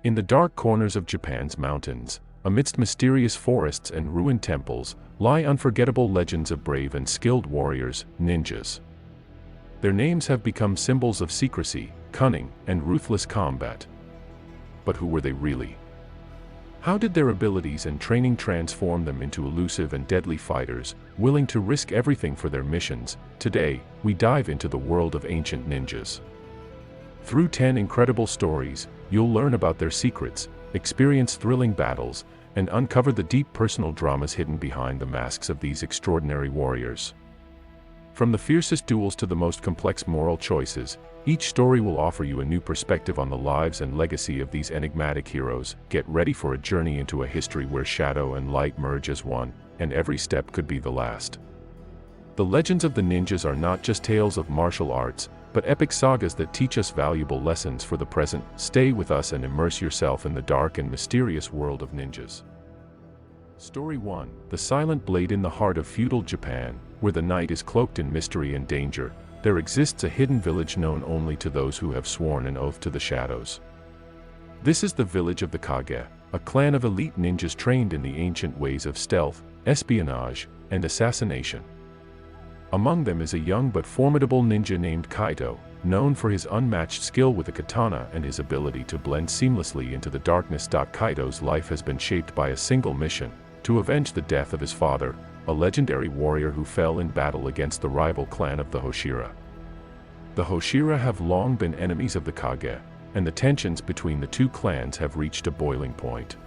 In the dark corners of Japan's mountains, amidst mysterious forests and ruined temples, lie unforgettable legends of brave and skilled warriors, ninjas. Their names have become symbols of secrecy, cunning, and ruthless combat. But who were they really? How did their abilities and training transform them into elusive and deadly fighters, willing to risk everything for their missions? Today, we dive into the world of ancient ninjas. Through 10 incredible stories, you'll learn about their secrets, experience thrilling battles, and uncover the deep personal dramas hidden behind the masks of these extraordinary warriors. From the fiercest duels to the most complex moral choices, each story will offer you a new perspective on the lives and legacy of these enigmatic heroes. Get ready for a journey into a history where shadow and light merge as one, and every step could be the last. The legends of the ninjas are not just tales of martial arts, but epic sagas that teach us valuable lessons for the present. Stay with us and immerse yourself in the dark and mysterious world of ninjas. Story 1: The Silent Blade. In the heart of feudal Japan, where the night is cloaked in mystery and danger, there exists a hidden village known only to those who have sworn an oath to the shadows. This is the village of the Kage, a clan of elite ninjas trained in the ancient ways of stealth, espionage, and assassination. Among them is a young but formidable ninja named Kaito, known for his unmatched skill with a katana and his ability to blend seamlessly into the darkness. Kaito's life has been shaped by a single mission: to avenge the death of his father, a legendary warrior who fell in battle against the rival clan of the Hoshira. The Hoshira have long been enemies of the Kage, and the tensions between the two clans have reached a boiling point.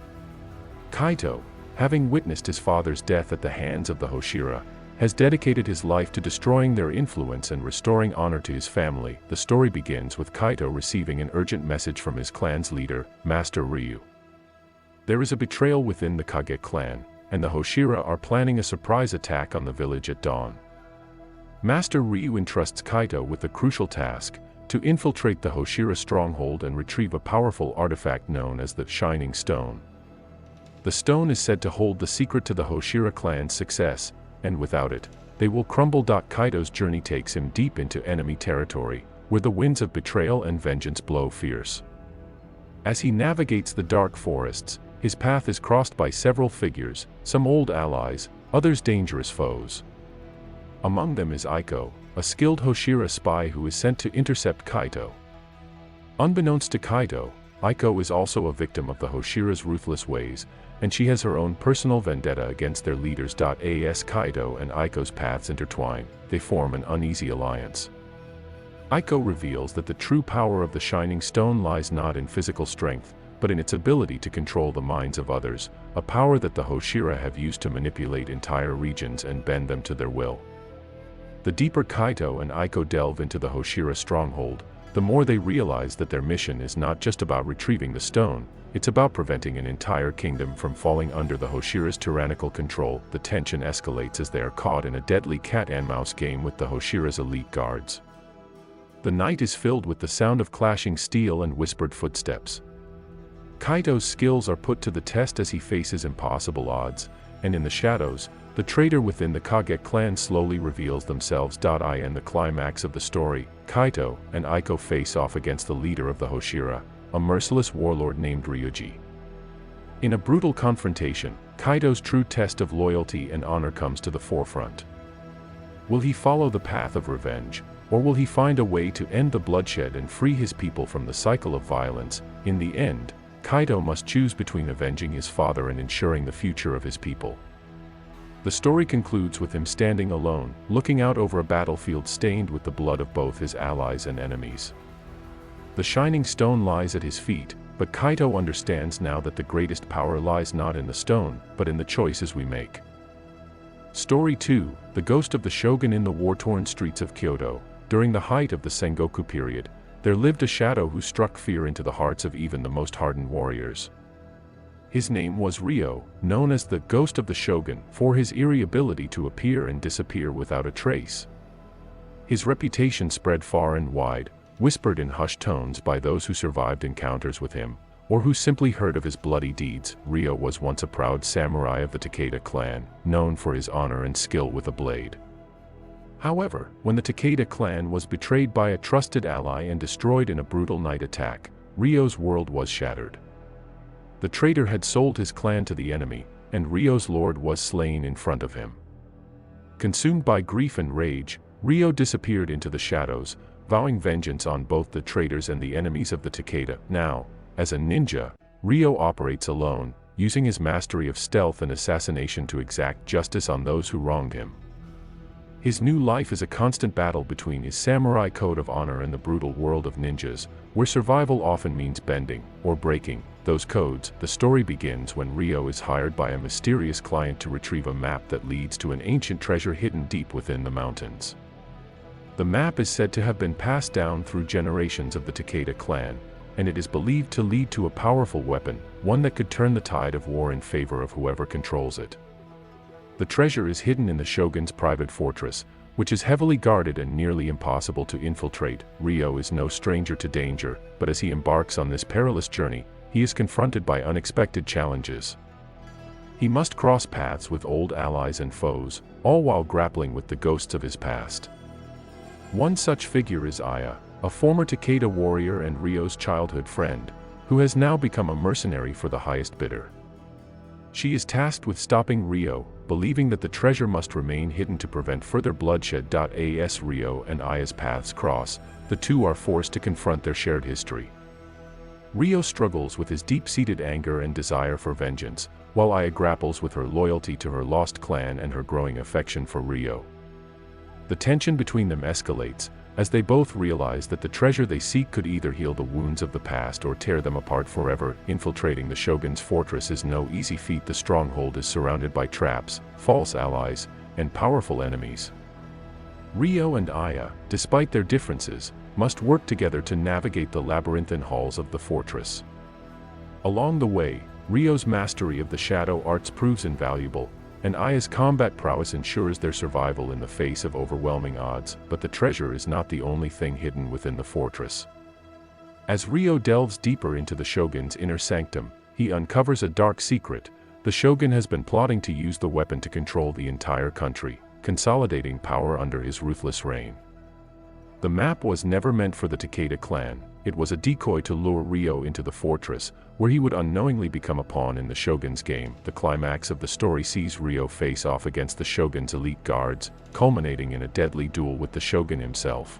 Kaito, having witnessed his father's death at the hands of the Hoshira, has dedicated his life to destroying their influence and restoring honor to his family. The story begins with Kaito receiving an urgent message from his clan's leader, Master Ryu. There is a betrayal within the Kage clan, and the Hoshira are planning a surprise attack on the village at dawn. Master Ryu entrusts Kaito with the crucial task: to infiltrate the Hoshira stronghold and retrieve a powerful artifact known as the Shining Stone. The stone is said to hold the secret to the Hoshira clan's success, and without it, they will crumble. Kaito's journey takes him deep into enemy territory, where the winds of betrayal and vengeance blow fierce. As he navigates the dark forests, his path is crossed by several figures, some old allies, others dangerous foes. Among them is Aiko, a skilled Hoshira spy who is sent to intercept Kaito. Unbeknownst to Kaito, Aiko is also a victim of the Hoshira's ruthless ways, and she has her own personal vendetta against their leaders. As Kaito and Aiko's paths intertwine, they form an uneasy alliance. Aiko reveals that the true power of the Shining Stone lies not in physical strength, but in its ability to control the minds of others, a power that the Hoshira have used to manipulate entire regions and bend them to their will. The deeper Kaito and Aiko delve into the Hoshira stronghold, the more they realize that their mission is not just about retrieving the stone, it's about preventing an entire kingdom from falling under the Hoshira's tyrannical control. The tension escalates as they are caught in a deadly cat-and-mouse game with the Hoshira's elite guards. The night is filled with the sound of clashing steel and whispered footsteps. Kaito's skills are put to the test as he faces impossible odds, and in the shadows, the traitor within the Kage clan slowly reveals themselves. In the climax of the story, Kaito and Aiko face off against the leader of the Hoshira, a merciless warlord named Ryuji. In a brutal confrontation, Kaito's true test of loyalty and honor comes to the forefront. Will he follow the path of revenge, or will he find a way to end the bloodshed and free his people from the cycle of violence? In the end, Kaito must choose between avenging his father and ensuring the future of his people. The story concludes with him standing alone, looking out over a battlefield stained with the blood of both his allies and enemies. The Shining Stone lies at his feet, but Kaito understands now that the greatest power lies not in the stone, but in the choices we make. Story 2: The Ghost of the Shogun. In the war-torn streets of Kyoto, during the height of the Sengoku period, there lived a shadow who struck fear into the hearts of even the most hardened warriors. His name was Ryo, known as the Ghost of the Shogun, for his eerie ability to appear and disappear without a trace. His reputation spread far and wide, whispered in hushed tones by those who survived encounters with him, or who simply heard of his bloody deeds. Ryo was once a proud samurai of the Takeda clan, known for his honor and skill with a blade. However, when the Takeda clan was betrayed by a trusted ally and destroyed in a brutal night attack, Ryo's world was shattered. The traitor had sold his clan to the enemy, and Ryo's lord was slain in front of him. Consumed by grief and rage, Ryo disappeared into the shadows, vowing vengeance on both the traitors and the enemies of the Takeda. Now, as a ninja, Ryo operates alone, using his mastery of stealth and assassination to exact justice on those who wronged him. His new life is a constant battle between his samurai code of honor and the brutal world of ninjas, where survival often means bending, or breaking, those codes. The story begins when Ryo is hired by a mysterious client to retrieve a map that leads to an ancient treasure hidden deep within the mountains. The map is said to have been passed down through generations of the Takeda clan, and it is believed to lead to a powerful weapon, one that could turn the tide of war in favor of whoever controls it. The treasure is hidden in the shogun's private fortress, which is heavily guarded and nearly impossible to infiltrate. Ryo is no stranger to danger, but as he embarks on this perilous journey, he is confronted by unexpected challenges. He must cross paths with old allies and foes, all while grappling with the ghosts of his past. One such figure is Aya, a former Takeda warrior and Ryo's childhood friend, who has now become a mercenary for the highest bidder. She is tasked with stopping Ryo, believing that the treasure must remain hidden to prevent further bloodshed. As Ryo and Aya's paths cross, the two are forced to confront their shared history. Ryo struggles with his deep-seated anger and desire for vengeance, while Aya grapples with her loyalty to her lost clan and her growing affection for Ryo. The tension between them escalates, as they both realize that the treasure they seek could either heal the wounds of the past or tear them apart forever. Infiltrating the shogun's fortress is no easy feat. The stronghold is surrounded by traps, false allies, and powerful enemies. Ryo and Aya, despite their differences, must work together to navigate the labyrinthine halls of the fortress. Along the way, Ryo's mastery of the shadow arts proves invaluable, and Aya's combat prowess ensures their survival in the face of overwhelming odds. But the treasure is not the only thing hidden within the fortress. As Ryo delves deeper into the shogun's inner sanctum, he uncovers a dark secret. The shogun has been plotting to use the weapon to control the entire country, consolidating power under his ruthless reign. The map was never meant for the Takeda clan. It was a decoy to lure Ryo into the fortress, where he would unknowingly become a pawn in the shogun's game. The climax of the story sees Ryo face off against the shogun's elite guards, culminating in a deadly duel with the shogun himself.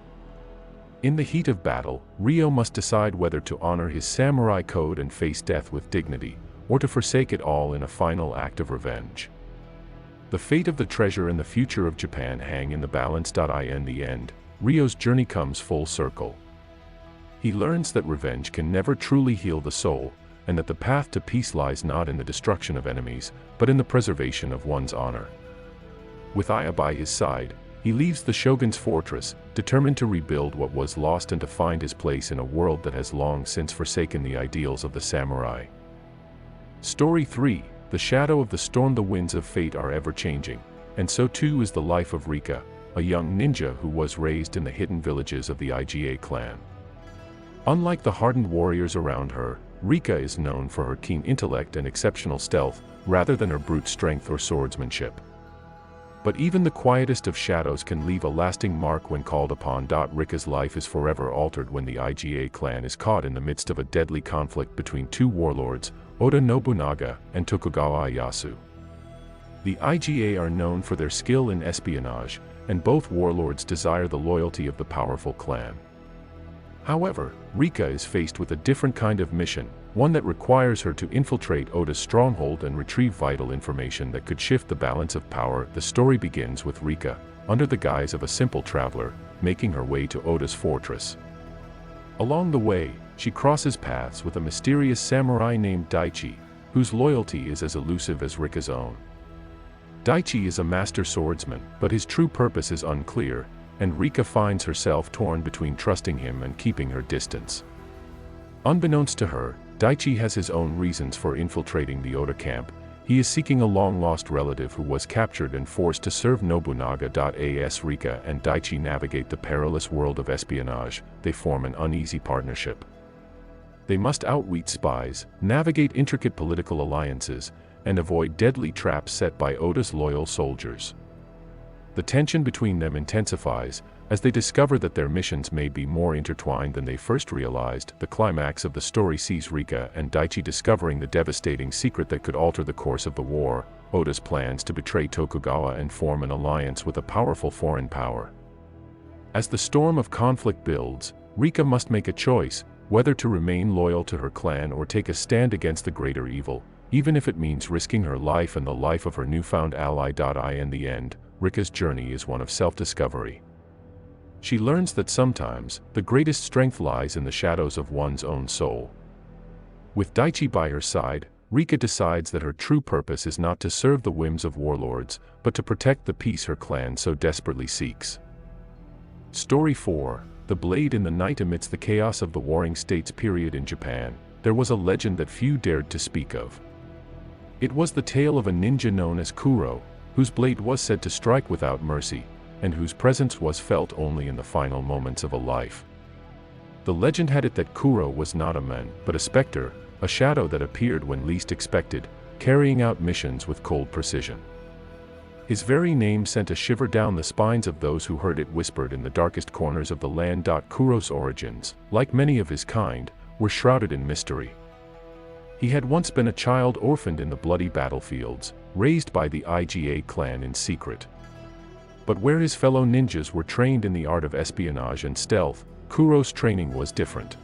In the heat of battle, Ryo must decide whether to honor his samurai code and face death with dignity, or to forsake it all in a final act of revenge. The fate of the treasure and the future of Japan hang in the balance. In the end, Ryo's journey comes full circle. He learns that revenge can never truly heal the soul, and that the path to peace lies not in the destruction of enemies, but in the preservation of one's honor. With Aya by his side, he leaves the shogun's fortress, determined to rebuild what was lost and to find his place in a world that has long since forsaken the ideals of the samurai. Story 3: The Shadow of the Storm. The winds of fate are ever-changing, and so too is the life of Rika, a young ninja who was raised in the hidden villages of the Iga clan. Unlike the hardened warriors around her, Rika is known for her keen intellect and exceptional stealth, rather than her brute strength or swordsmanship. But even the quietest of shadows can leave a lasting mark when called upon. Rika's life is forever altered when the Iga clan is caught in the midst of a deadly conflict between two warlords, Oda Nobunaga and Tokugawa Ieyasu. The Iga are known for their skill in espionage, and both warlords desire the loyalty of the powerful clan. However, Rika is faced with a different kind of mission, one that requires her to infiltrate Oda's stronghold and retrieve vital information that could shift the balance of power. The story begins with Rika, under the guise of a simple traveler, making her way to Oda's fortress. Along the way, she crosses paths with a mysterious samurai named Daichi, whose loyalty is as elusive as Rika's own. Daichi is a master swordsman, but his true purpose is unclear, and Rika finds herself torn between trusting him and keeping her distance. Unbeknownst to her, Daichi has his own reasons for infiltrating the Oda camp. He is seeking a long-lost relative who was captured and forced to serve Nobunaga. As Rika and Daichi navigate the perilous world of espionage, they form an uneasy partnership. They must outwit spies, navigate intricate political alliances, and avoid deadly traps set by Oda's loyal soldiers. The tension between them intensifies, As they discover that their missions may be more intertwined than they first realized, the climax of the story sees Rika and Daichi discovering the devastating secret that could alter the course of the war: Oda's plans to betray Tokugawa and form an alliance with a powerful foreign power. As the storm of conflict builds, Rika must make a choice, whether to remain loyal to her clan or take a stand against the greater evil, even if it means risking her life and the life of her newfound ally. In the end, Rika's journey is one of self-discovery. She learns that sometimes, the greatest strength lies in the shadows of one's own soul. With Daichi by her side, Rika decides that her true purpose is not to serve the whims of warlords, but to protect the peace her clan so desperately seeks. Story 4. The Blade in the Night. Amidst the chaos of the Warring States period in Japan, there was a legend that few dared to speak of. It was the tale of a ninja known as Kuro, whose blade was said to strike without mercy, and whose presence was felt only in the final moments of a life. The legend had it that Kuro was not a man, but a specter, a shadow that appeared when least expected, carrying out missions with cold precision. His very name sent a shiver down the spines of those who heard it whispered in the darkest corners of the land. Kuro's origins, like many of his kind, were shrouded in mystery. He had once been a child orphaned in the bloody battlefields, raised by the Iga clan in secret. But where his fellow ninjas were trained in the art of espionage and stealth, Kuro's training was different.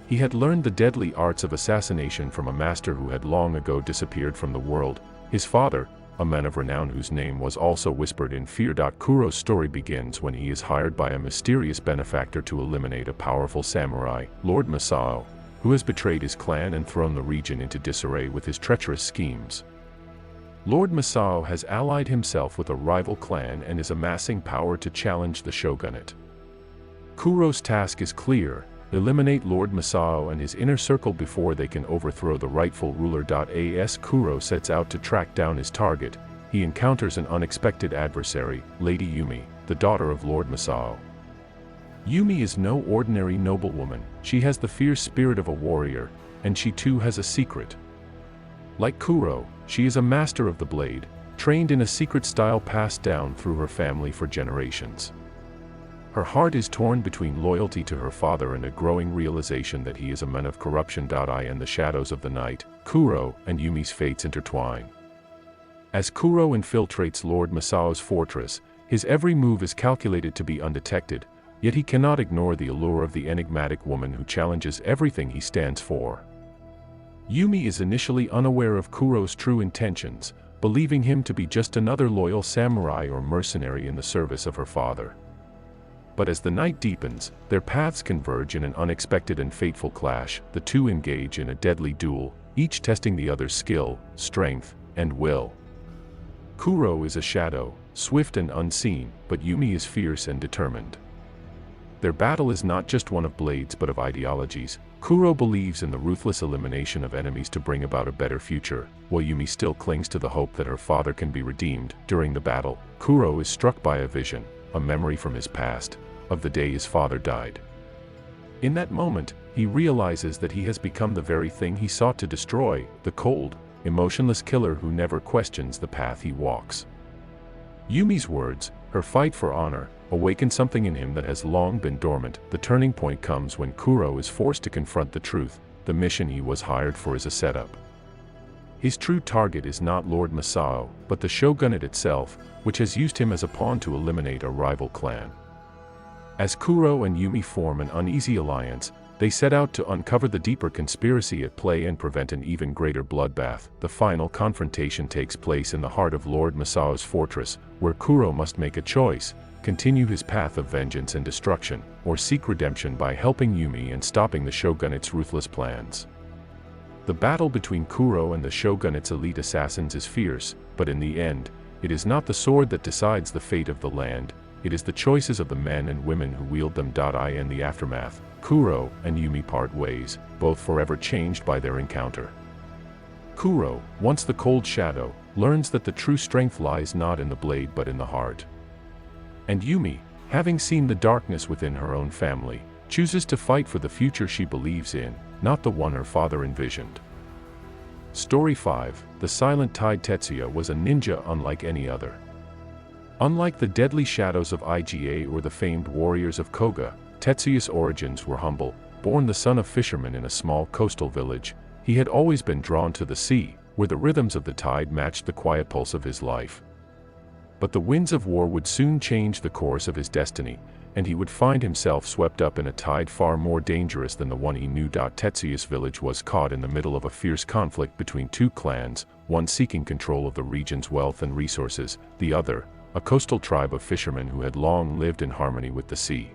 He had learned the deadly arts of assassination from a master who had long ago disappeared from the world, his father, a man of renown whose name was also whispered in fear. Kuro's story begins when he is hired by a mysterious benefactor to eliminate a powerful samurai, Lord Masao, who has betrayed his clan and thrown the region into disarray with his treacherous schemes. Lord Masao has allied himself with a rival clan and is amassing power to challenge the shogunate. Kuro's task is clear: eliminate Lord Masao and his inner circle before they can overthrow the rightful ruler. As Kuro sets out to track down his target, he encounters an unexpected adversary, Lady Yumi, the daughter of Lord Masao. Yumi is no ordinary noblewoman. She has the fierce spirit of a warrior, and she too has a secret. Like Kuro, she is a master of the blade, trained in a secret style passed down through her family for generations. Her heart is torn between loyalty to her father and a growing realization that he is a man of corruption. In the shadows of the night, Kuro and Yumi's fates intertwine. As Kuro infiltrates Lord Masao's fortress, his every move is calculated to be undetected, yet he cannot ignore the allure of the enigmatic woman who challenges everything he stands for. Yumi is initially unaware of Kuro's true intentions, believing him to be just another loyal samurai or mercenary in the service of her father. But as the night deepens, their paths converge in an unexpected and fateful clash. The two engage in a deadly duel, each testing the other's skill, strength, and will. Kuro is a shadow, swift and unseen, but Yumi is fierce and determined. Their battle is not just one of blades but of ideologies. Kuro believes in the ruthless elimination of enemies to bring about a better future, while Yumi still clings to the hope that her father can be redeemed. During the battle, Kuro is struck by a vision, a memory from his past, of the day his father died. In that moment, he realizes that he has become the very thing he sought to destroy: the cold, emotionless killer who never questions the path he walks. Yumi's words, her fight for honor, awaken something in him that has long been dormant. The turning point comes when Kuro is forced to confront the truth: the mission he was hired for is a setup. His true target is not Lord Masao, but the shogunate itself, which has used him as a pawn to eliminate a rival clan. As Kuro and Yumi form an uneasy alliance, they set out to uncover the deeper conspiracy at play and prevent an even greater bloodbath. The final confrontation takes place in the heart of Lord Masao's fortress, where Kuro must make a choice: continue his path of vengeance and destruction, or seek redemption by helping Yumi and stopping the shogunate's ruthless plans. The battle between Kuro and the shogunate's elite assassins is fierce, but in the end, it is not the sword that decides the fate of the land, it is the choices of the men and women who wield them. In the aftermath, Kuro and Yumi part ways, both forever changed by their encounter. Kuro, once the cold shadow, learns that the true strength lies not in the blade but in the heart. And Yumi, having seen the darkness within her own family, chooses to fight for the future she believes in, not the one her father envisioned. Story 5. The Silent Tide. Tetsuya was a ninja unlike any other. Unlike the deadly shadows of Iga or the famed warriors of Koga, Tetsuya's origins were humble. Born the son of fishermen in a small coastal village, he had always been drawn to the sea, where the rhythms of the tide matched the quiet pulse of his life. But the winds of war would soon change the course of his destiny, and he would find himself swept up in a tide far more dangerous than the one he knew. Tetsuya's village was caught in the middle of a fierce conflict between two clans, one seeking control of the region's wealth and resources, the other, a coastal tribe of fishermen who had long lived in harmony with the sea.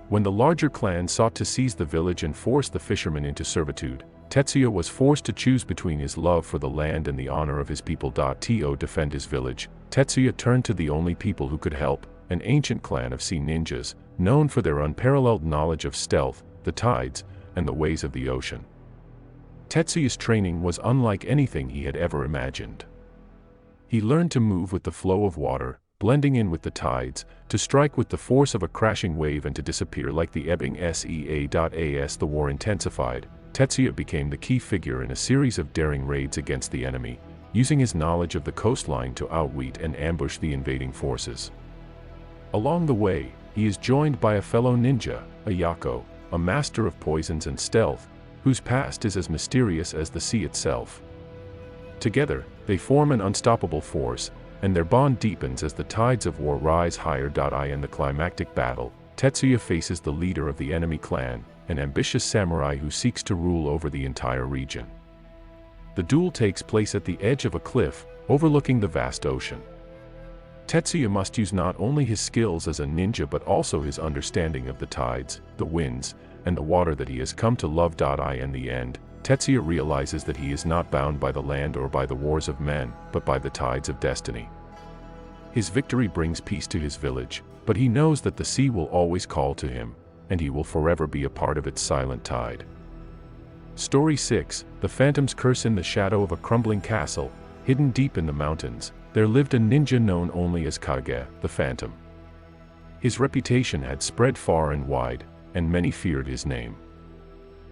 When the larger clan sought to seize the village and force the fishermen into servitude, Tetsuya was forced to choose between his love for the land and the honor of his people. To defend his village, Tetsuya turned to the only people who could help, an ancient clan of sea ninjas, known for their unparalleled knowledge of stealth, the tides, and the ways of the ocean. Tetsuya's training was unlike anything he had ever imagined. He learned to move with the flow of water, blending in with the tides, to strike with the force of a crashing wave and to disappear like the ebbing sea. As the war intensified, Tetsuya became the key figure in a series of daring raids against the enemy, using his knowledge of the coastline to outwit and ambush the invading forces. Along the way, he is joined by a fellow ninja, Ayako, a master of poisons and stealth, whose past is as mysterious as the sea itself. Together, they form an unstoppable force, and their bond deepens as the tides of war rise higher. In the climactic battle, Tetsuya faces the leader of the enemy clan, an ambitious samurai who seeks to rule over the entire region. The duel takes place at the edge of a cliff, overlooking the vast ocean. Tetsuya must use not only his skills as a ninja but also his understanding of the tides, the winds, and the water that he has come to love. In the end, Tetsuya realizes that he is not bound by the land or by the wars of men, but by the tides of destiny. His victory brings peace to his village, but he knows that the sea will always call to him, and he will forever be a part of its silent tide. Story 6, The Phantom's Curse. In the shadow of a crumbling castle, hidden deep in the mountains, there lived a ninja known only as Kage, the Phantom. His reputation had spread far and wide, and many feared his name.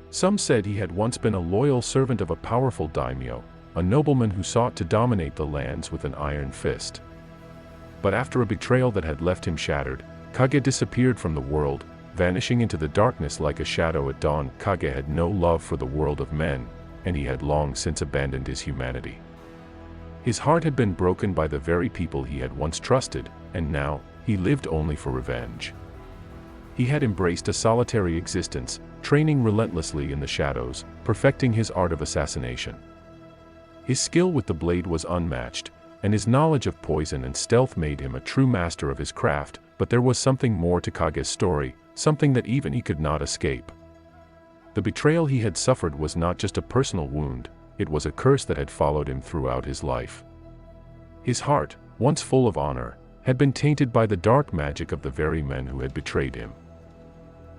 Some said he had once been a loyal servant of a powerful daimyo, a nobleman who sought to dominate the lands with an iron fist. But after a betrayal that had left him shattered, Kage disappeared from the world, vanishing into the darkness like a shadow at dawn. Kage had no love for the world of men, and he had long since abandoned his humanity. His heart had been broken by the very people he had once trusted, and now, he lived only for revenge. He had embraced a solitary existence, training relentlessly in the shadows, perfecting his art of assassination. His skill with the blade was unmatched, and his knowledge of poison and stealth made him a true master of his craft. But there was something more to Kage's story, something that even he could not escape. The betrayal he had suffered was not just a personal wound, it was a curse that had followed him throughout his life. His heart, once full of honor, had been tainted by the dark magic of the very men who had betrayed him.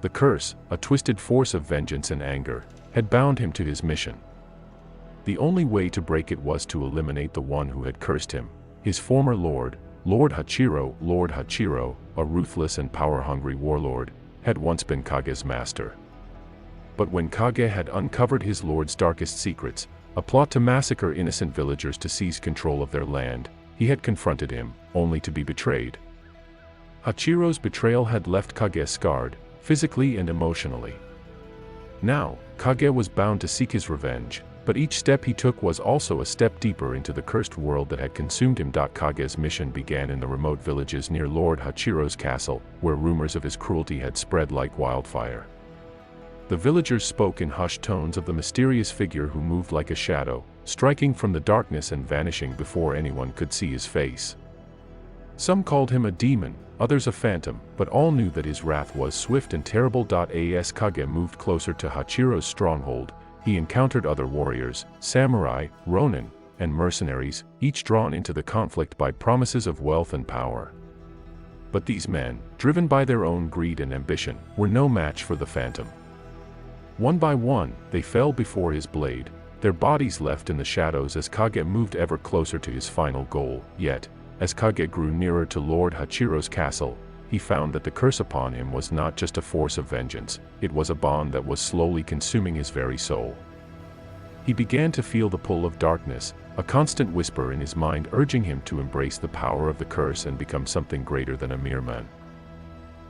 The curse, a twisted force of vengeance and anger, had bound him to his mission. The only way to break it was to eliminate the one who had cursed him, his former lord, Lord Hachiro. Lord Hachiro, a ruthless and power-hungry warlord, had once been Kage's master. But when Kage had uncovered his lord's darkest secrets, a plot to massacre innocent villagers to seize control of their land, he had confronted him, only to be betrayed. Hachiro's betrayal had left Kage scarred, physically and emotionally. Now, Kage was bound to seek his revenge, but each step he took was also a step deeper into the cursed world that had consumed him. Kage's mission began in the remote villages near Lord Hachiro's castle, where rumors of his cruelty had spread like wildfire. The villagers spoke in hushed tones of the mysterious figure who moved like a shadow, striking from the darkness and vanishing before anyone could see his face. Some called him a demon, others a phantom, but all knew that his wrath was swift and terrible. As Kage moved closer to Hachiro's stronghold, he encountered other warriors, samurai, ronin, and mercenaries, each drawn into the conflict by promises of wealth and power. But these men, driven by their own greed and ambition, were no match for the Phantom. One by one, they fell before his blade, their bodies left in the shadows as Kage moved ever closer to his final goal. Yet, as Kage grew nearer to Lord Hachiro's castle, he found that the curse upon him was not just a force of vengeance, it was a bond that was slowly consuming his very soul. He began to feel the pull of darkness, a constant whisper in his mind urging him to embrace the power of the curse and become something greater than a mere man.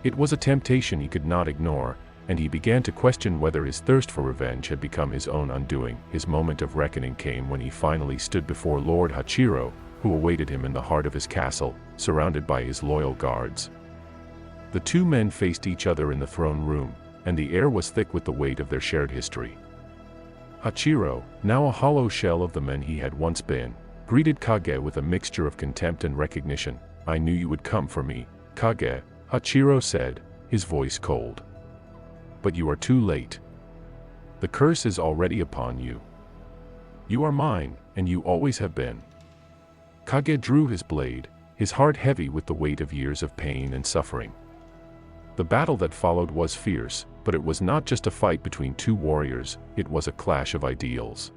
It was a temptation he could not ignore, and he began to question whether his thirst for revenge had become his own undoing. His moment of reckoning came when he finally stood before Lord Hachiro, who awaited him in the heart of his castle, surrounded by his loyal guards. The two men faced each other in the throne room, and the air was thick with the weight of their shared history. Hachiro, now a hollow shell of the man he had once been, greeted Kage with a mixture of contempt and recognition. "I knew you would come for me, Kage," Hachiro said, his voice cold. "But you are too late. The curse is already upon you. You are mine, and you always have been." Kage drew his blade, his heart heavy with the weight of years of pain and suffering. The battle that followed was fierce, but it was not just a fight between two warriors, it was a clash of ideals.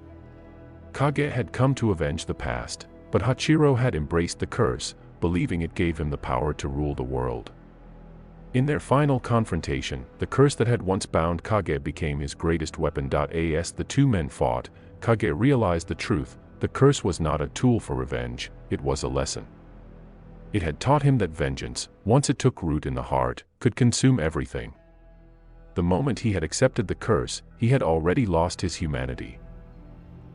Kage had come to avenge the past, but Hachiro had embraced the curse, believing it gave him the power to rule the world. In their final confrontation, the curse that had once bound Kage became his greatest weapon. As the two men fought, Kage realized the truth: the curse was not a tool for revenge, it was a lesson. It had taught him that vengeance, once it took root in the heart, could consume everything. The moment he had accepted the curse, he had already lost his humanity.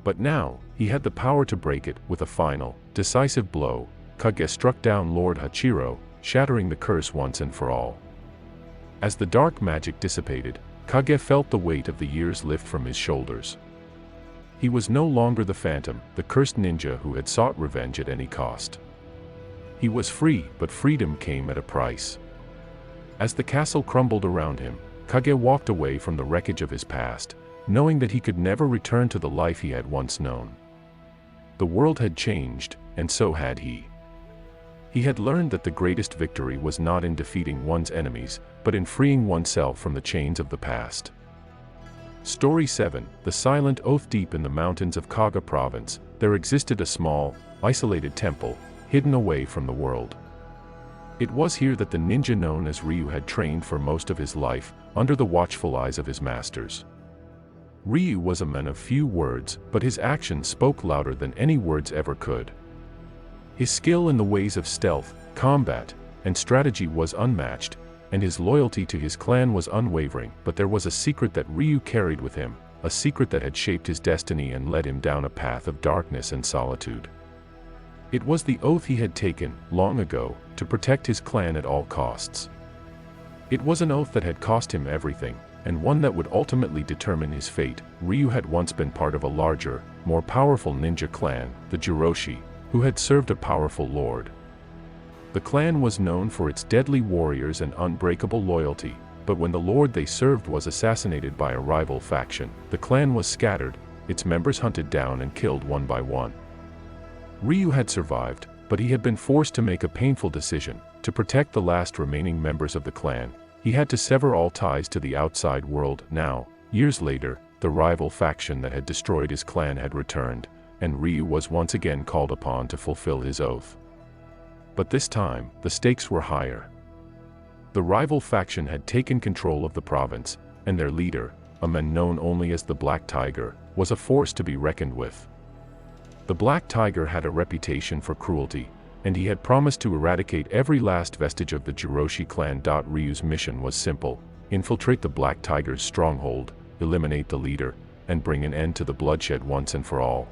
But now, he had the power to break it. With a final, decisive blow, Kage struck down Lord Hachiro, shattering the curse once and for all. As the dark magic dissipated, Kage felt the weight of the years lift from his shoulders. He was no longer the phantom, the cursed ninja who had sought revenge at any cost. He was free, but freedom came at a price. As the castle crumbled around him, Kage walked away from the wreckage of his past, knowing that he could never return to the life he had once known. The world had changed, and so had he. He had learned that the greatest victory was not in defeating one's enemies, but in freeing oneself from the chains of the past. Story 7, The Silent Oath. Deep in the mountains of Kaga Province, there existed a small, isolated temple, hidden away from the world. It was here that the ninja known as Ryu had trained for most of his life, under the watchful eyes of his masters. Ryu was a man of few words, but his actions spoke louder than any words ever could. His skill in the ways of stealth, combat, and strategy was unmatched, and his loyalty to his clan was unwavering. But there was a secret that Ryu carried with him, a secret that had shaped his destiny and led him down a path of darkness and solitude. It was the oath he had taken, long ago, to protect his clan at all costs. It was an oath that had cost him everything, and one that would ultimately determine his fate. Ryu had once been part of a larger, more powerful ninja clan, the Jiroshi, who had served a powerful lord. The clan was known for its deadly warriors and unbreakable loyalty, but when the lord they served was assassinated by a rival faction, the clan was scattered, its members hunted down and killed one by one. Ryu had survived, but he had been forced to make a painful decision. To protect the last remaining members of the clan, he had to sever all ties to the outside world. Now, years later, the rival faction that had destroyed his clan had returned, and Ryu was once again called upon to fulfill his oath. But this time, the stakes were higher. The rival faction had taken control of the province, and their leader, a man known only as the Black Tiger, was a force to be reckoned with. The Black Tiger had a reputation for cruelty, and he had promised to eradicate every last vestige of the Jiroshi clan. Ryu's mission was simple: infiltrate the Black Tiger's stronghold, eliminate the leader, and bring an end to the bloodshed once and for all.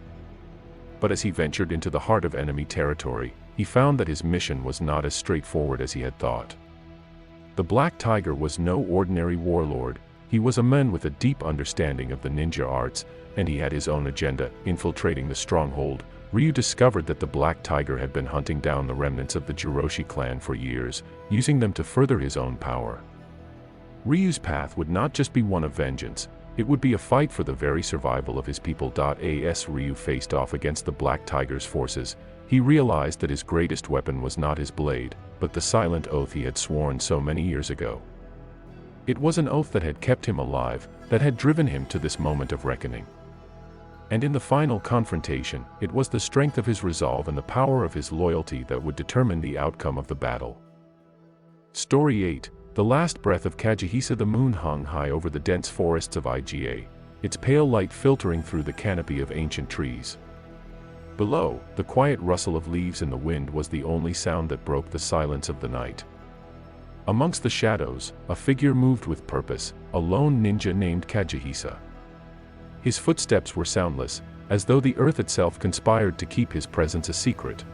But as he ventured into the heart of enemy territory, he found that his mission was not as straightforward as he had thought. The Black Tiger was no ordinary warlord. He was a man with a deep understanding of the ninja arts, and he had his own agenda. Infiltrating the stronghold, Ryu discovered that the Black Tiger had been hunting down the remnants of the Jiroshi clan for years, using them to further his own power. Ryu's path would not just be one of vengeance, it would be a fight for the very survival of his people. As Ryu faced off against the Black Tiger's forces, he realized that his greatest weapon was not his blade, but the silent oath he had sworn so many years ago. It was an oath that had kept him alive, that had driven him to this moment of reckoning. And in the final confrontation, it was the strength of his resolve and the power of his loyalty that would determine the outcome of the battle. Story 8, The Last Breath of Kagehisa. The moon hung high over the dense forests of Iga, its pale light filtering through the canopy of ancient trees. Below, the quiet rustle of leaves in the wind was the only sound that broke the silence of the night. Amongst the shadows, a figure moved with purpose, a lone ninja named Kajihisa. His footsteps were soundless, as though the earth itself conspired to keep his presence a secret.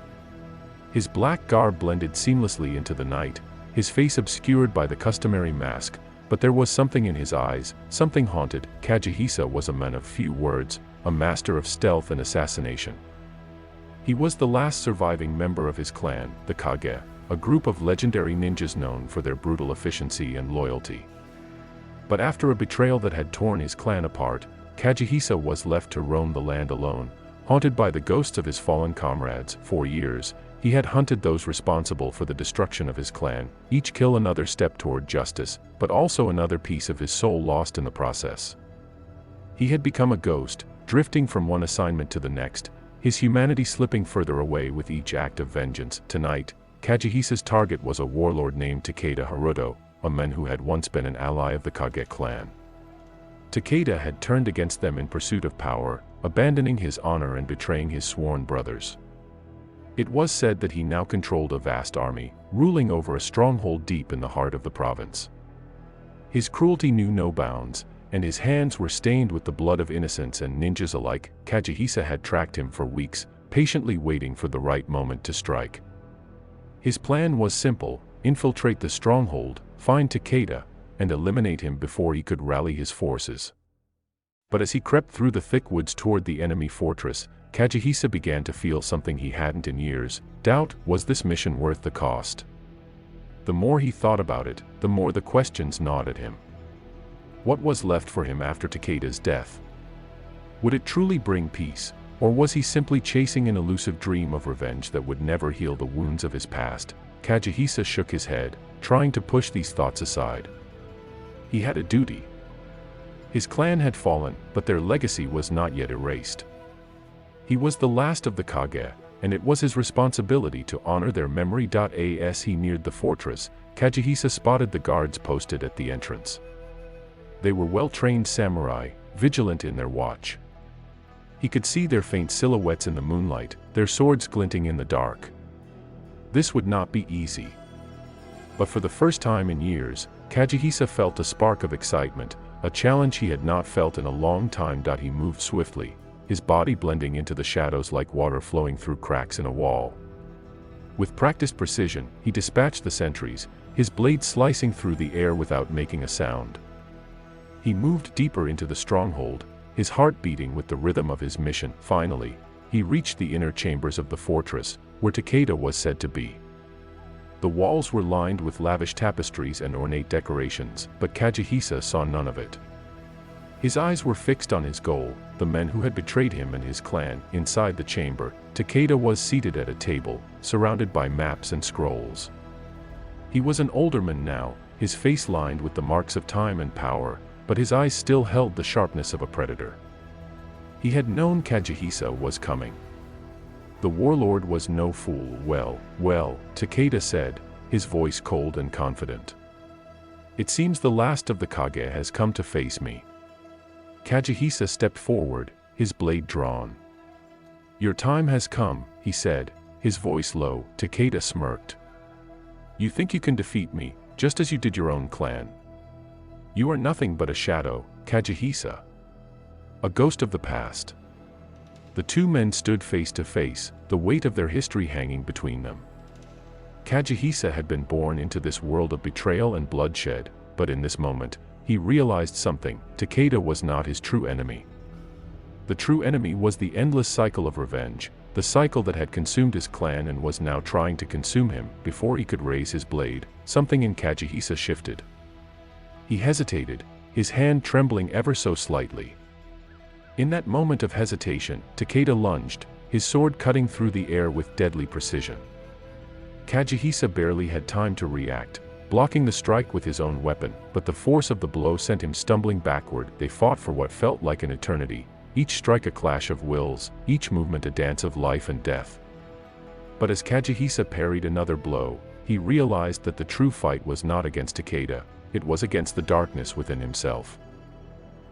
His black garb blended seamlessly into the night, his face obscured by the customary mask, but there was something in his eyes, something haunted. Kajihisa was a man of few words, a master of stealth and assassination. He was the last surviving member of his clan, the Kage, a group of legendary ninjas known for their brutal efficiency and loyalty. But after a betrayal that had torn his clan apart, Kajihisa was left to roam the land alone, haunted by the ghosts of his fallen comrades. For years, he had hunted those responsible for the destruction of his clan, each kill another step toward justice, but also another piece of his soul lost in the process. He had become a ghost, drifting from one assignment to the next, his humanity slipping further away with each act of vengeance. Tonight, Kajihisa's target was a warlord named Takeda Haruto, a man who had once been an ally of the Kage clan. Takeda had turned against them in pursuit of power, abandoning his honor and betraying his sworn brothers. It was said that he now controlled a vast army, ruling over a stronghold deep in the heart of the province. His cruelty knew no bounds, and his hands were stained with the blood of innocents and ninjas alike. Kajihisa had tracked him for weeks, patiently waiting for the right moment to strike. His plan was simple: infiltrate the stronghold, find Takeda, and eliminate him before he could rally his forces. But as he crept through the thick woods toward the enemy fortress, Kajihisa began to feel something he hadn't in years: doubt. Was this mission worth the cost? The more he thought about it, the more the questions gnawed at him. What was left for him after Takeda's death? Would it truly bring peace, or was he simply chasing an elusive dream of revenge that would never heal the wounds of his past? Kajihisa shook his head, trying to push these thoughts aside. He had a duty. His clan had fallen, but their legacy was not yet erased. He was the last of the Kage, and it was his responsibility to honor their memory. As he neared the fortress, Kajihisa spotted the guards posted at the entrance. They were well-trained samurai, vigilant in their watch. He could see their faint silhouettes in the moonlight, their swords glinting in the dark. This would not be easy. But for the first time in years, Kajihisa felt a spark of excitement, a challenge he had not felt in a long time. He moved swiftly, his body blending into the shadows like water flowing through cracks in a wall. With practiced precision, he dispatched the sentries, his blade slicing through the air without making a sound. He moved deeper into the stronghold, his heart beating with the rhythm of his mission. Finally, he reached the inner chambers of the fortress, where Takeda was said to be. The walls were lined with lavish tapestries and ornate decorations, but Kajihisa saw none of it. His eyes were fixed on his goal, the men who had betrayed him and his clan. Inside the chamber, Takeda was seated at a table, surrounded by maps and scrolls. He was an older man now, his face lined with the marks of time and power, but his eyes still held the sharpness of a predator. He had known Kajihisa was coming. The warlord was no fool. Well, Takeda said, his voice cold and confident. It seems the last of the Kage has come to face me. Kajihisa stepped forward, his blade drawn. Your time has come, he said, his voice low. Takeda smirked. You think you can defeat me, just as you did your own clan? You are nothing but a shadow, Kajihisa. A ghost of the past. The two men stood face to face, the weight of their history hanging between them. Kajihisa had been born into this world of betrayal and bloodshed, but in this moment, he realized something: Takeda was not his true enemy. The true enemy was the endless cycle of revenge, the cycle that had consumed his clan and was now trying to consume him. Before he could raise his blade, something in Kajihisa shifted. He hesitated, his hand trembling ever so slightly. In that moment of hesitation, Takeda lunged, his sword cutting through the air with deadly precision. Kajihisa barely had time to react, blocking the strike with his own weapon, but the force of the blow sent him stumbling backward. They fought for what felt like an eternity, each strike a clash of wills, each movement a dance of life and death. But as Kajihisa parried another blow, he realized that the true fight was not against Takeda, it was against the darkness within himself.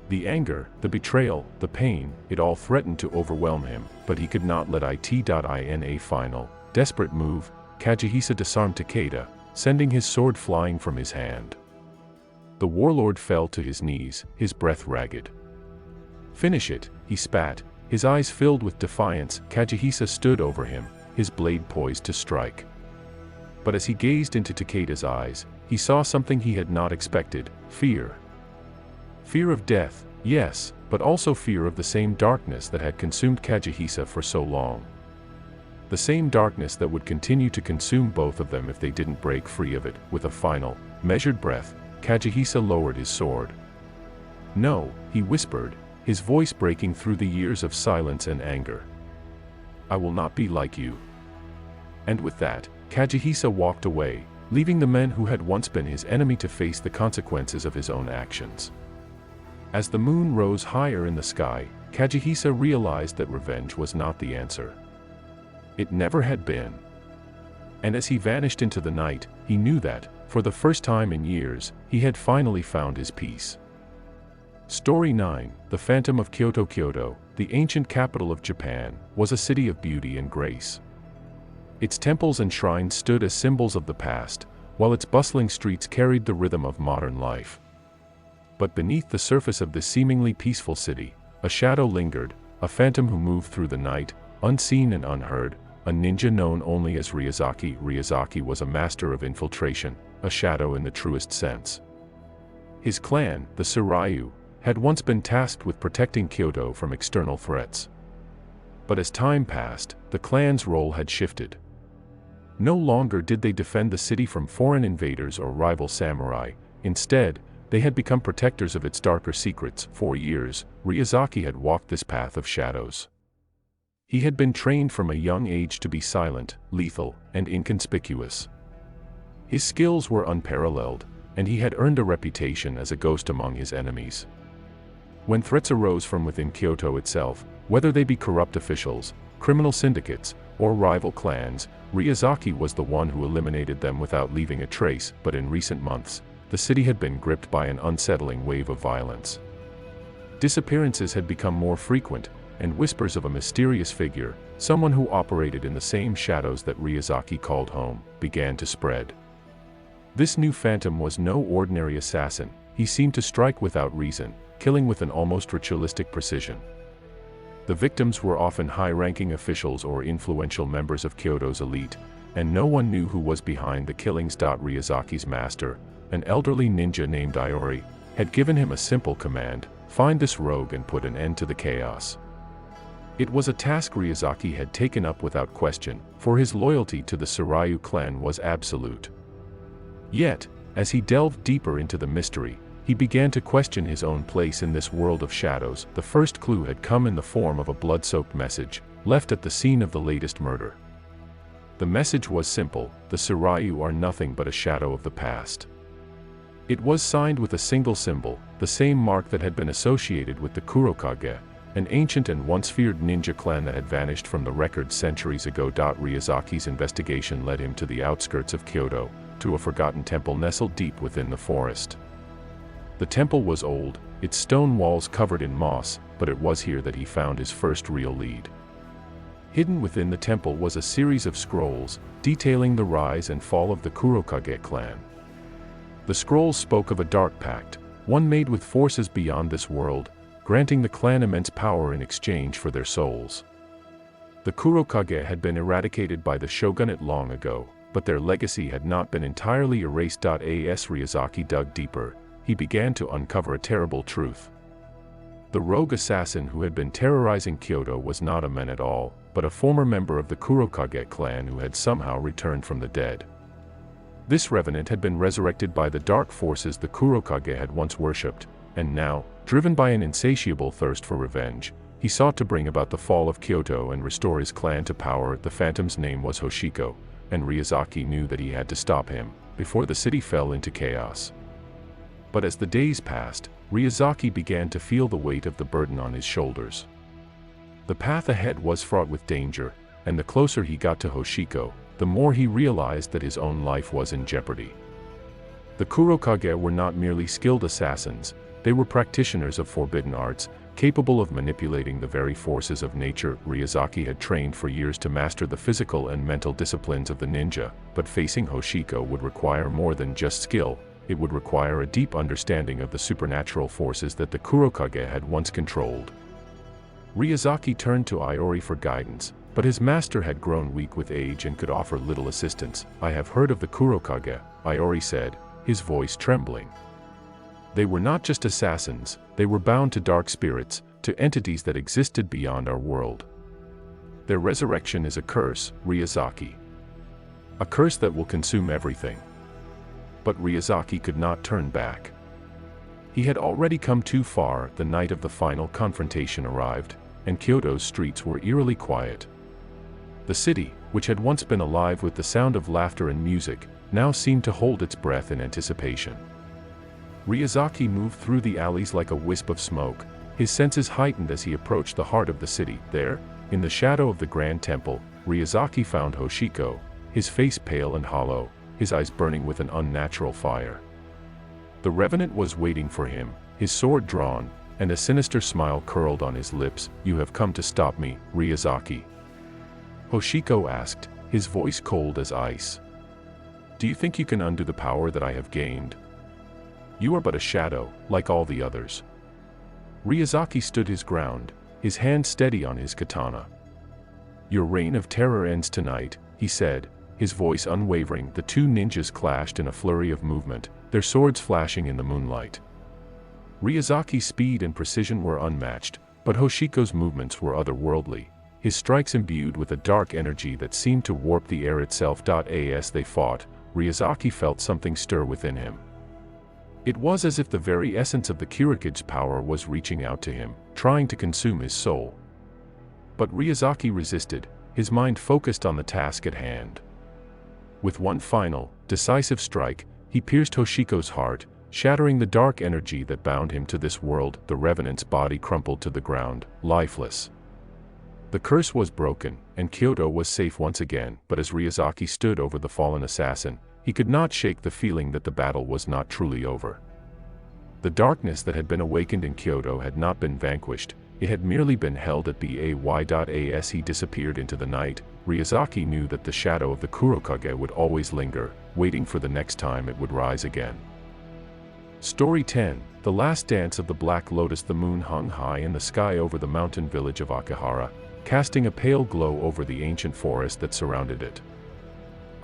The anger, the betrayal, the pain, it all threatened to overwhelm him, but he could not let it. In a final, desperate move, Kagehisa disarmed Takeda, sending his sword flying from his hand. The warlord fell to his knees, his breath ragged. "Finish it," he spat, his eyes filled with defiance. Kagehisa stood over him, his blade poised to strike. But as he gazed into Takeda's eyes, he saw something he had not expected: fear. Fear of death, yes, but also fear of the same darkness that had consumed Kagehisa for so long. The same darkness that would continue to consume both of them if they didn't break free of it. With a final, measured breath, Kagehisa lowered his sword. "No," he whispered, his voice breaking through the years of silence and anger. "I will not be like you." And with that, Kagehisa walked away, leaving the men who had once been his enemy to face the consequences of his own actions. As the moon rose higher in the sky, Kagehisa realized that revenge was not the answer. It never had been. And as he vanished into the night, he knew that, for the first time in years, he had finally found his peace. Story 9, The Phantom of Kyoto. Kyoto, the ancient capital of Japan, was a city of beauty and grace. Its temples and shrines stood as symbols of the past, while its bustling streets carried the rhythm of modern life. But beneath the surface of this seemingly peaceful city, a shadow lingered, a phantom who moved through the night, unseen and unheard, a ninja known only as Ryuzaki. Ryuzaki was a master of infiltration, a shadow in the truest sense. His clan, the Suryu, had once been tasked with protecting Kyoto from external threats. But as time passed, the clan's role had shifted. No longer did they defend the city from foreign invaders or rival samurai. Instead, they had become protectors of its darker secrets. For years, Ryuzaki had walked this path of shadows. He had been trained from a young age to be silent, lethal, and inconspicuous. His skills were unparalleled, and he had earned a reputation as a ghost among his enemies. When threats arose from within Kyoto itself, whether they be corrupt officials, criminal syndicates, or rival clans, Ryuzaki was the one who eliminated them without leaving a trace. But in recent months, the city had been gripped by an unsettling wave of violence. Disappearances had become more frequent, and whispers of a mysterious figure, someone who operated in the same shadows that Ryuzaki called home, began to spread. This new phantom was no ordinary assassin. He seemed to strike without reason, killing with an almost ritualistic precision. The victims were often high-ranking officials or influential members of Kyoto's elite, and no one knew who was behind the killings. Ryuzaki's master, an elderly ninja named Iori, had given him a simple command: find this rogue and put an end to the chaos. It was a task Ryuzaki had taken up without question, for his loyalty to the Suryu clan was absolute. Yet, as he delved deeper into the mystery, he began to question his own place in this world of shadows. The first clue had come in the form of a blood-soaked message, left at the scene of the latest murder. The message was simple: the Suryu are nothing but a shadow of the past. It was signed with a single symbol, the same mark that had been associated with the Kurokage, an ancient and once feared ninja clan that had vanished from the record centuries ago. Ryuzaki's investigation led him to the outskirts of Kyoto, to a forgotten temple nestled deep within the forest. The temple was old, its stone walls covered in moss, but it was here that he found his first real lead. Hidden within the temple was a series of scrolls, detailing the rise and fall of the Kurokage clan. The scrolls spoke of a dark pact, one made with forces beyond this world, granting the clan immense power in exchange for their souls. The Kurokage had been eradicated by the shogunate long ago, but their legacy had not been entirely erased. As Ryuzaki dug deeper, he began to uncover a terrible truth. The rogue assassin who had been terrorizing Kyoto was not a man at all, but a former member of the Kurokage clan who had somehow returned from the dead. This revenant had been resurrected by the dark forces the Kurokage had once worshipped, and now, driven by an insatiable thirst for revenge, he sought to bring about the fall of Kyoto and restore his clan to power. The phantom's name was Hoshiko, and Ryuzaki knew that he had to stop him, before the city fell into chaos. But as the days passed, Ryuzaki began to feel the weight of the burden on his shoulders. The path ahead was fraught with danger, and the closer he got to Hoshiko, the more he realized that his own life was in jeopardy. The Kurokage were not merely skilled assassins, They were practitioners of forbidden arts, capable of manipulating the very forces of nature. Ryuzaki had trained for years to master the physical and mental disciplines of the ninja, but facing Hoshiko would require more than just skill. It would require a deep understanding of the supernatural forces that the Kurokage had once controlled. Ryuzaki turned to Iori for guidance, but his master had grown weak with age and could offer little assistance. "I have heard of the Kurokage," Iori said, his voice trembling. "They were not just assassins, they were bound to dark spirits, to entities that existed beyond our world. Their resurrection is a curse, Ryuzaki. A curse that will consume everything." But Ryuzaki could not turn back. He had already come too far. The night of the final confrontation arrived, and Kyoto's streets were eerily quiet. The city, which had once been alive with the sound of laughter and music, now seemed to hold its breath in anticipation. Ryuzaki moved through the alleys like a wisp of smoke, his senses heightened as he approached the heart of the city. There, in the shadow of the Grand Temple, Ryuzaki found Hoshiko, his face pale and hollow, his eyes burning with an unnatural fire. The Revenant was waiting for him, his sword drawn, and a sinister smile curled on his lips. "You have come to stop me, Ryuzaki?" Hoshiko asked, his voice cold as ice. "Do you think you can undo the power that I have gained? You are but a shadow, like all the others." Ryuzaki stood his ground, his hand steady on his katana. "Your reign of terror ends tonight," he said, his voice unwavering. The two ninjas clashed in a flurry of movement, their swords flashing in the moonlight. Ryozaki's speed and precision were unmatched, but Hoshiko's movements were otherworldly, his strikes imbued with a dark energy that seemed to warp the air itself. As they fought, Ryuzaki felt something stir within him. It was as if the very essence of the Kurikage's power was reaching out to him, trying to consume his soul. But Ryuzaki resisted, his mind focused on the task at hand. With one final, decisive strike, he pierced Hoshiko's heart, shattering the dark energy that bound him to this world. The Revenant's body crumpled to the ground, lifeless. The curse was broken, and Kyoto was safe once again. But as Ryuzaki stood over the fallen assassin, he could not shake the feeling that the battle was not truly over. The darkness that had been awakened in Kyoto had not been vanquished, it had merely been held at bay. As he disappeared into the night, Ryuzaki knew that the shadow of the Kurokage would always linger, waiting for the next time it would rise again. Story 10, The Last Dance of the Black Lotus. The moon hung high in the sky over the mountain village of Akihara, casting a pale glow over the ancient forest that surrounded it.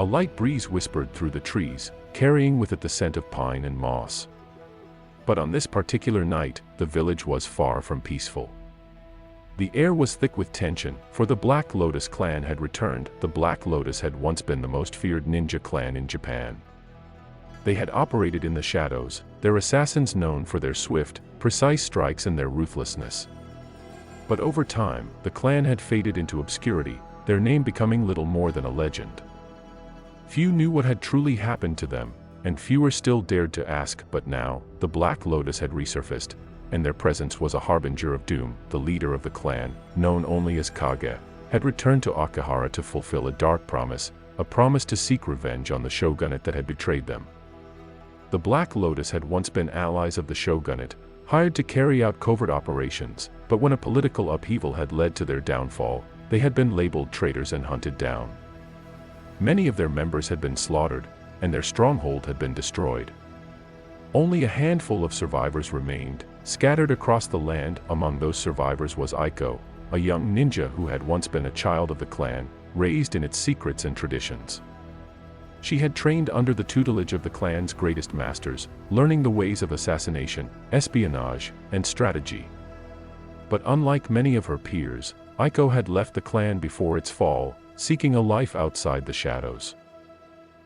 A light breeze whispered through the trees, carrying with it the scent of pine and moss. But on this particular night, the village was far from peaceful. The air was thick with tension, for the Black Lotus clan had returned. The Black Lotus had once been the most feared ninja clan in Japan. They had operated in the shadows, their assassins known for their swift, precise strikes and their ruthlessness. But over time, the clan had faded into obscurity, their name becoming little more than a legend. Few knew what had truly happened to them, and fewer still dared to ask. But now, the Black Lotus had resurfaced, and their presence was a harbinger of doom. The leader of the clan, known only as Kage, had returned to Akihara to fulfill a dark promise, a promise to seek revenge on the shogunate that had betrayed them. The Black Lotus had once been allies of the shogunate, hired to carry out covert operations, but when a political upheaval had led to their downfall, they had been labeled traitors and hunted down. Many of their members had been slaughtered, and their stronghold had been destroyed. Only a handful of survivors remained, scattered across the land. Among those survivors was Aiko, a young ninja who had once been a child of the clan, raised in its secrets and traditions. She had trained under the tutelage of the clan's greatest masters, learning the ways of assassination, espionage, and strategy. But unlike many of her peers, Aiko had left the clan before its fall, seeking a life outside the shadows.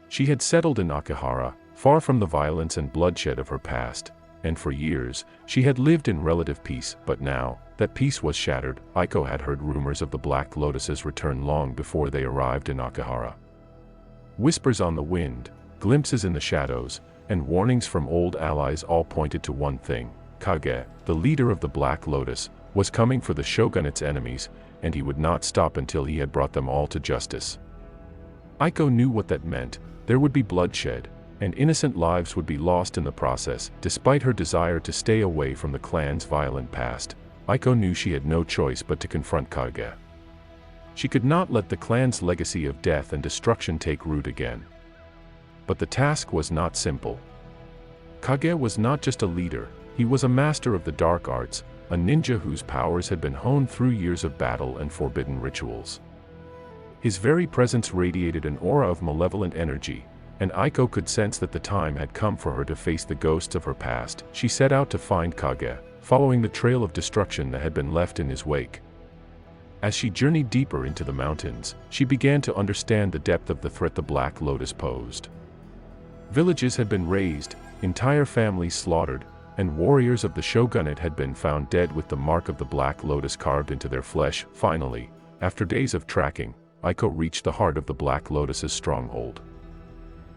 She had settled in Akihara, far from the violence and bloodshed of her past, and for years, she had lived in relative peace. But now, that peace was shattered. Aiko had heard rumors of the Black Lotus's return long before they arrived in Akihara. Whispers on the wind, glimpses in the shadows, and warnings from old allies all pointed to one thing: Kage, the leader of the Black Lotus, was coming for the shogunate's enemies, and he would not stop until he had brought them all to justice. Aiko knew what that meant. There would be bloodshed, and innocent lives would be lost in the process. Despite her desire to stay away from the clan's violent past, Aiko knew she had no choice but to confront Kage. She could not let the clan's legacy of death and destruction take root again. But the task was not simple. Kage was not just a leader, he was a master of the dark arts, a ninja whose powers had been honed through years of battle and forbidden rituals. His very presence radiated an aura of malevolent energy, and Aiko could sense that the time had come for her to face the ghosts of her past. She set out to find Kage, following the trail of destruction that had been left in his wake. As she journeyed deeper into the mountains, she began to understand the depth of the threat the Black Lotus posed. Villages had been razed, entire families slaughtered, and warriors of the shogunate had been found dead with the mark of the Black Lotus carved into their flesh. Finally, after days of tracking, Aiko reached the heart of the Black Lotus's stronghold.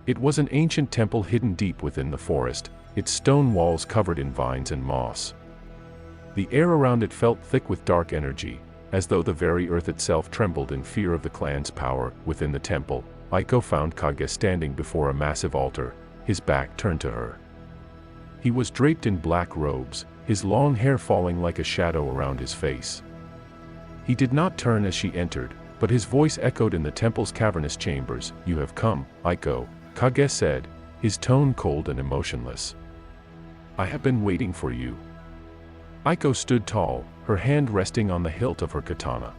It was an ancient temple hidden deep within the forest, its stone walls covered in vines and moss. The air around it felt thick with dark energy, as though the very earth itself trembled in fear of the clan's power. Within the temple, Aiko found Kage standing before a massive altar, his back turned to her. He was draped in black robes, his long hair falling like a shadow around his face. He did not turn as she entered, but his voice echoed in the temple's cavernous chambers. "You have come, Aiko," Kage said, his tone cold and emotionless. "I have been waiting for you." Aiko stood tall, her hand resting on the hilt of her katana.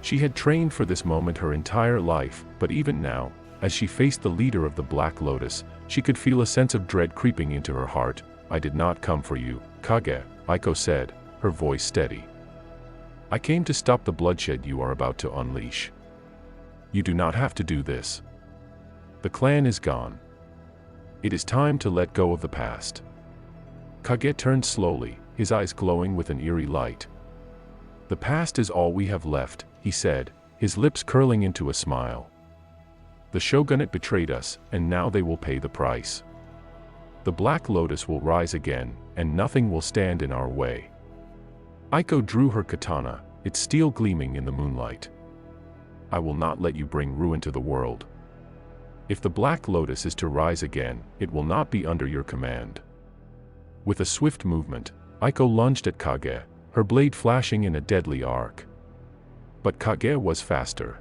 She had trained for this moment her entire life, but even now, as she faced the leader of the Black Lotus, she could feel a sense of dread creeping into her heart. "I did not come for you, Kage," Aiko said, her voice steady. "I came to stop the bloodshed you are about to unleash. You do not have to do this. The clan is gone. It is time to let go of the past." Kage turned slowly, his eyes glowing with an eerie light. "The past is all we have left," he said, his lips curling into a smile. "The shogunate betrayed us, and now they will pay the price. The Black Lotus will rise again, and nothing will stand in our way." Aiko drew her katana, its steel gleaming in the moonlight. "I will not let you bring ruin to the world. If the Black Lotus is to rise again, it will not be under your command." With a swift movement, Aiko lunged at Kage, her blade flashing in a deadly arc. But Kage was faster.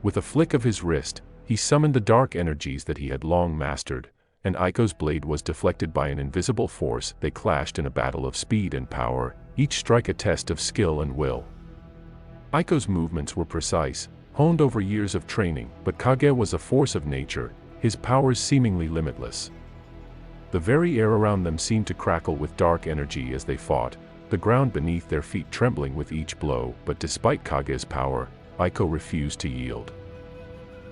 With a flick of his wrist, he summoned the dark energies that he had long mastered, and Aiko's blade was deflected by an invisible force. They clashed in a battle of speed and power, each strike a test of skill and will. Aiko's movements were precise, honed over years of training, but Kage was a force of nature, his powers seemingly limitless. The very air around them seemed to crackle with dark energy as they fought, the ground beneath their feet trembling with each blow. But despite Kage's power, Aiko refused to yield.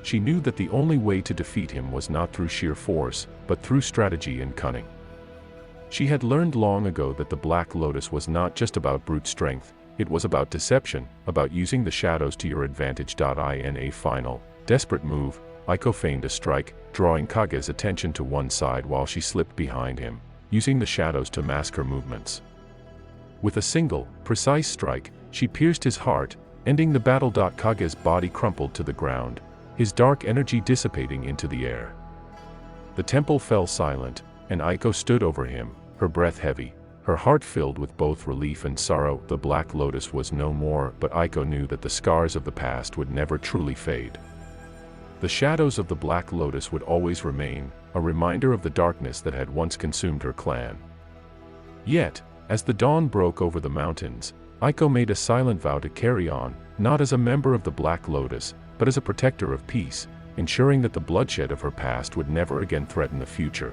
She knew that the only way to defeat him was not through sheer force, but through strategy and cunning. She had learned long ago that the Black Lotus was not just about brute strength, it was about deception, about using the shadows to your advantage. In a final, desperate move, Aiko feigned a strike, drawing Kage's attention to one side while she slipped behind him, using the shadows to mask her movements. With a single, precise strike, she pierced his heart, ending the battle. Kage's body crumpled to the ground, his dark energy dissipating into the air. The temple fell silent, and Aiko stood over him, her breath heavy, her heart filled with both relief and sorrow. The Black Lotus was no more, but Aiko knew that the scars of the past would never truly fade. The shadows of the Black Lotus would always remain, a reminder of the darkness that had once consumed her clan. Yet, as the dawn broke over the mountains, Aiko made a silent vow to carry on, not as a member of the Black Lotus, but as a protector of peace, ensuring that the bloodshed of her past would never again threaten the future.